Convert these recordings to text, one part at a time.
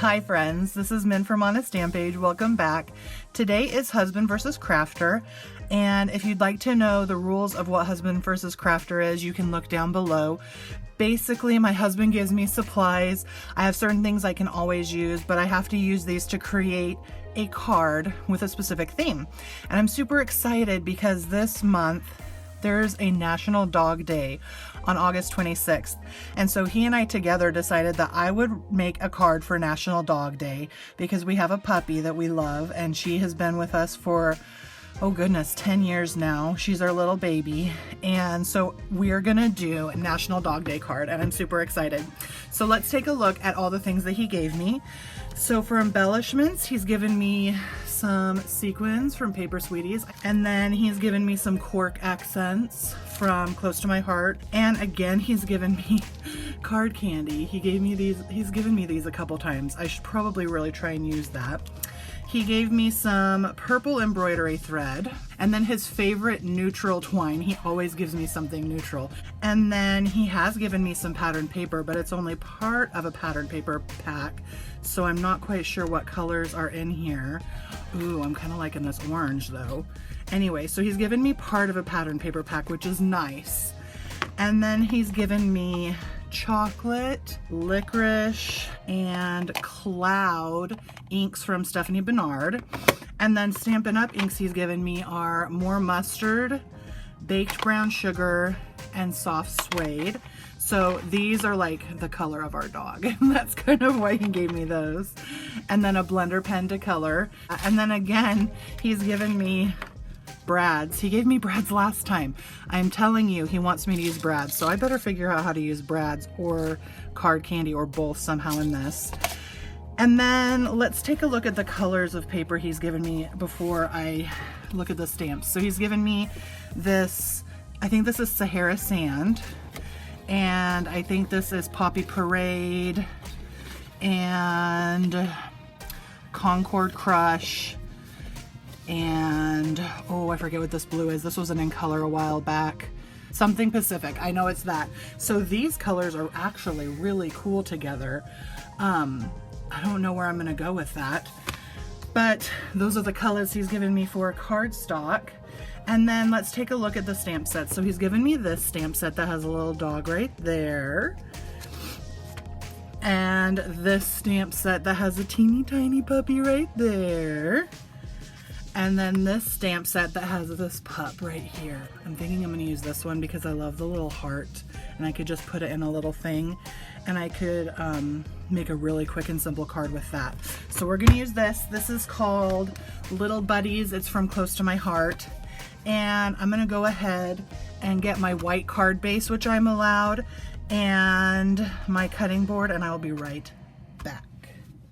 Hi friends, this is Min from Honest Stampage. Welcome back. Today is Husband vs. Crafter, and if you'd like to know the rules of what Husband vs. Crafter is, you can look down below. Basically, my husband gives me supplies. I have certain things I can always use, but I have to use these to create a card with a specific theme. And I'm super excited because this month there's a National Dog Day on August 26th. And so he and I together decided that I would make a card for National Dog Day because we have a puppy that we love and she has been with us for, oh goodness, 10 years now. She's our little baby. And so we're gonna do a National Dog Day card and I'm super excited. So let's take a look at all the things that he gave me. So for embellishments, he's given me some sequins from Paper Sweeties, and then he's given me some cork accents from Close to My Heart, and again he's given me card candy. He's given me these a couple times. I should probably really try and use that. He gave me some purple embroidery thread, and then his favorite neutral twine. He always gives me something neutral. And then he has given me some patterned paper, but it's only part of a patterned paper pack, so I'm not quite sure what colors are in here. Ooh, I'm kind of liking this orange though. Anyway, so he's given me part of a patterned paper pack, which is nice. And then he's given me chocolate, licorice, and cloud inks from Stephanie Bernard. And then Stampin' Up! Inks he's given me are more mustard, baked brown sugar, and soft suede. So these are like the color of our dog. That's kind of why he gave me those. And then a blender pen to color. And then again, he's given me brads. He gave me brads last time. I'm telling you, he wants me to use brads, so I better figure out how to use brads or card candy or both somehow in this. And then let's take a look at the colors of paper he's given me before I look at the stamps. So he's given me this, I think this is Sahara Sand, and I think this is Poppy Parade and Concord Crush. And oh, I forget what this blue is. This wasn't in color a while back. Something Pacific, I know it's that. So these colors are actually really cool together. I don't know where I'm gonna go with that, but those are the colors he's given me for cardstock. And then let's take a look at the stamp set. So he's given me this stamp set that has a little dog right there, and this stamp set that has a teeny tiny puppy right there. And then this stamp set that has this pup right here. I'm thinking I'm gonna use this one because I love the little heart, and I could just put it in a little thing, and I could make a really quick and simple card with that. So we're gonna use this. This is called Little Buddies. It's from Close to My Heart. And I'm gonna go ahead and get my white card base, which I'm allowed, and my cutting board, and I will be right back.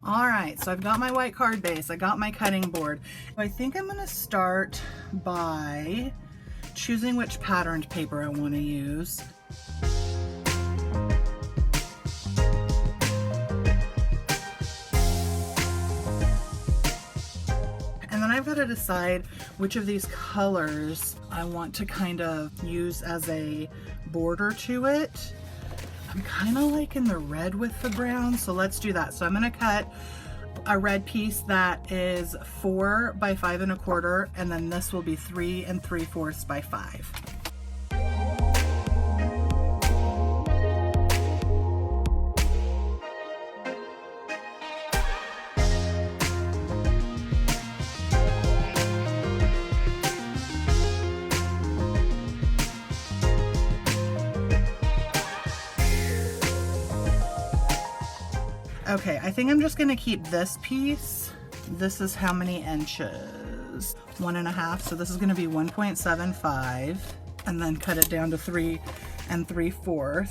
All right, so I've got my white card base, I got my cutting board. I think I'm gonna start by choosing which patterned paper I wanna use. And then I've got to decide which of these colors I want to kind of use as a border to it. I'm kind of liking the red with the brown, so let's do that. So I'm gonna cut a red piece that is 4 by 5 1/4, and then this will be 3 3/4 by 5. Okay, I think I'm just gonna keep this piece. This is how many inches? 1.5, so this is gonna be 1.75, and then cut it down to 3 3/4.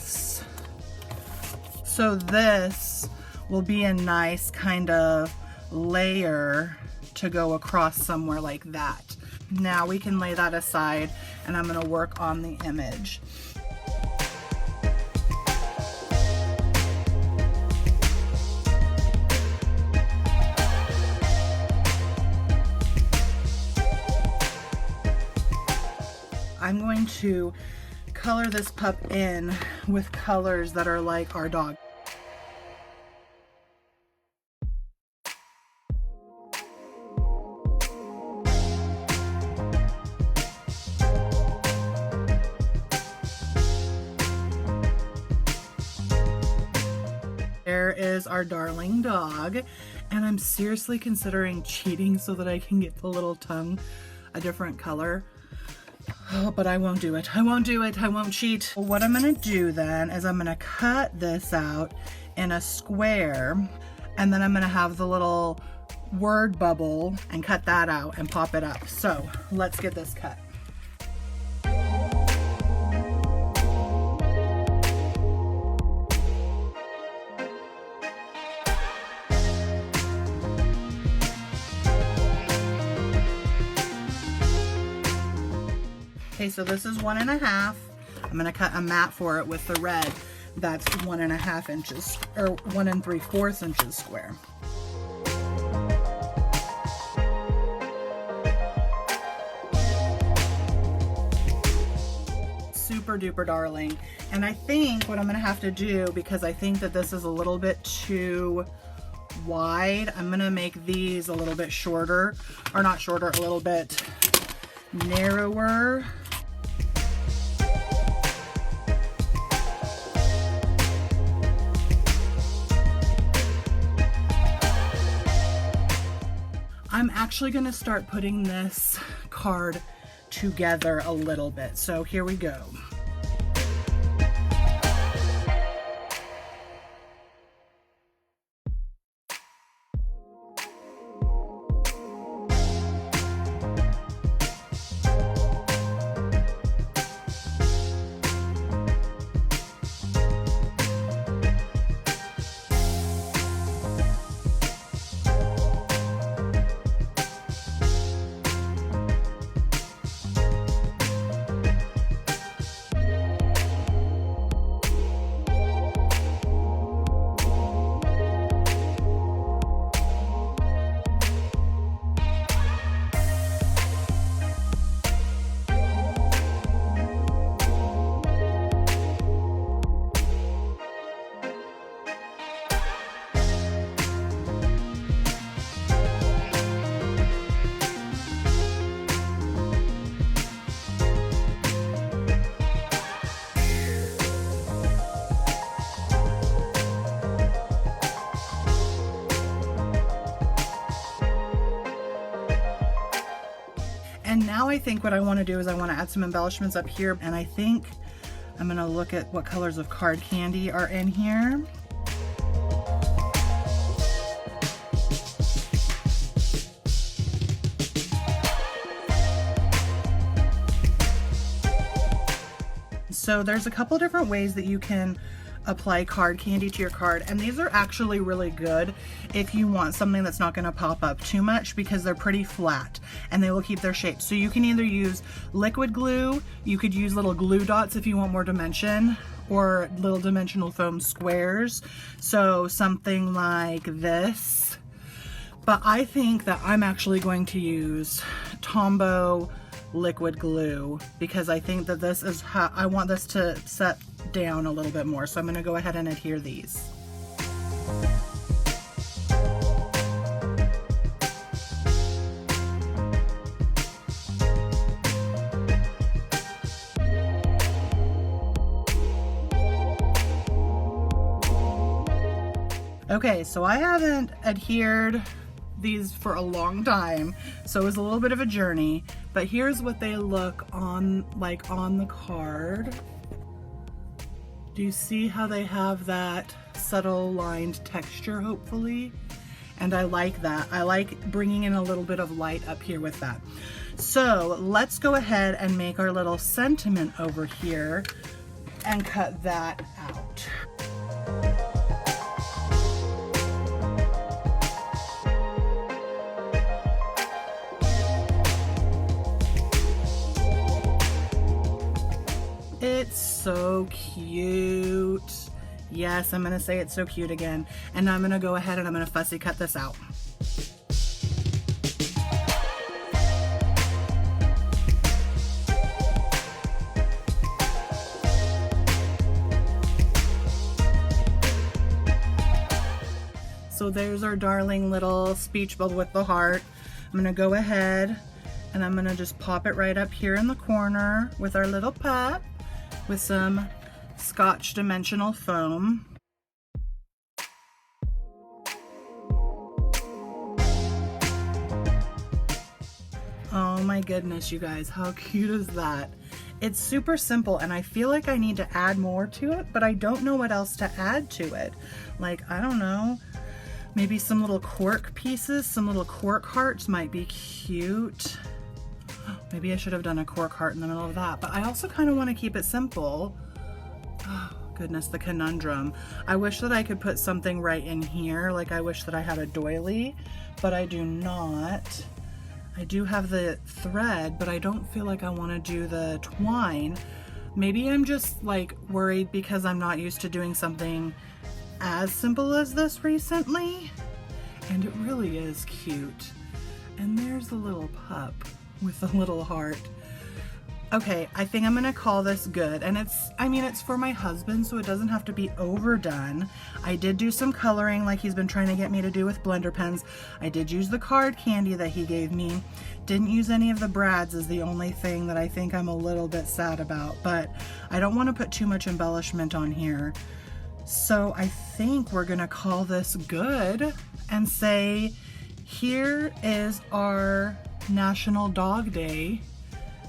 So this will be a nice kind of layer to go across somewhere like that. Now we can lay that aside, and I'm gonna work on the image. I'm going to color this pup in with colors that are like our dog. there is our darling dog. And I'm seriously considering cheating so that I can get the little tongue a different color. Oh, but I won't do it. I won't do it. I won't cheat. Well, what I'm gonna do then is I'm gonna cut this out in a square, and then I'm gonna have the little word bubble and cut that out and pop it up. So let's get this cut. Okay, so this is 1.5. I'm gonna cut a mat for it with the red. That's 1.5 inches, or 1 3/4 inches square. Super duper darling. And I think what I'm gonna have to do, because I think that this is a little bit too wide, I'm gonna make these a little bit shorter, or not shorter, a little bit narrower. I'm actually gonna start putting this card together a little bit. So here we go. And now I think what I want to do is I want to add some embellishments up here, and I think I'm going to look at what colors of card candy are in here. So there's a couple different ways that you can apply card candy to your card, and these are actually really good if you want something that's not going to pop up too much, because they're pretty flat and they will keep their shape. So you can either use liquid glue, you could use little glue dots if you want more dimension, or little dimensional foam squares, so something like this. But I think that I'm actually going to use Tombow liquid glue, because I think that this is how I want this to set down a little bit more. So I'm going to go ahead and adhere these. Okay, so I haven't adhered these for a long time, so it was a little bit of a journey, but here's what they look on, like on the card. Do you see how they have that subtle lined texture, hopefully? And I like that. I like bringing in a little bit of light up here with that. So let's go ahead and make our little sentiment over here and cut that out. It's so cute. Yes, I'm gonna say it's so cute again. And I'm gonna go ahead and I'm gonna fussy cut this out. So there's our darling little speech bubble with the heart. I'm gonna go ahead and I'm gonna just pop it right up here in the corner with our little pup with some Scotch dimensional foam. my goodness, you guys, how cute is that? It's super simple, and I feel like I need to add more to it, but I don't know what else to add to it. Like, I don't know, maybe some little cork pieces, some little cork hearts might be cute. Maybe I should have done a cork heart in the middle of that, but I also kind of want to keep it simple. Oh, goodness, the conundrum. I wish that I could put something right in here. Like, I wish that I had a doily, but I do not. I do have the thread, but I don't feel like I want to do the twine. Maybe I'm just like worried because I'm not used to doing something as simple as this recently. And it really is cute. And there's the little pup with the little heart. Okay, I think I'm gonna call this good. And it's for my husband, so it doesn't have to be overdone. I did do some coloring like he's been trying to get me to do with blender pens. I did use the card candy that he gave me. Didn't use any of the brads is the only thing that I think I'm a little bit sad about, but I don't want to put too much embellishment on here. So I think we're gonna call this good and say, here is our National Dog Day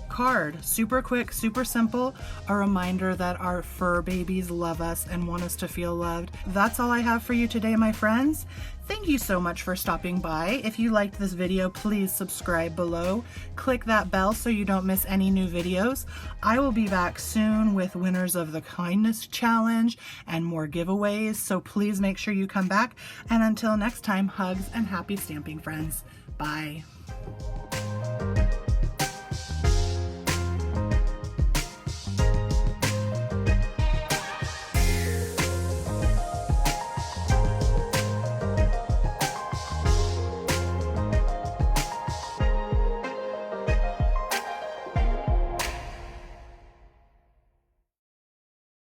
card. Super quick, super simple, a reminder that our fur babies love us and want us to feel loved. That's all I have for you today, my friends. Thank you so much for stopping by. If you liked this video, please subscribe below. Click that bell so you don't miss any new videos. I will be back soon with winners of the Kindness Challenge and more giveaways, so please make sure you come back. And until next time, hugs and happy stamping, friends. Bye.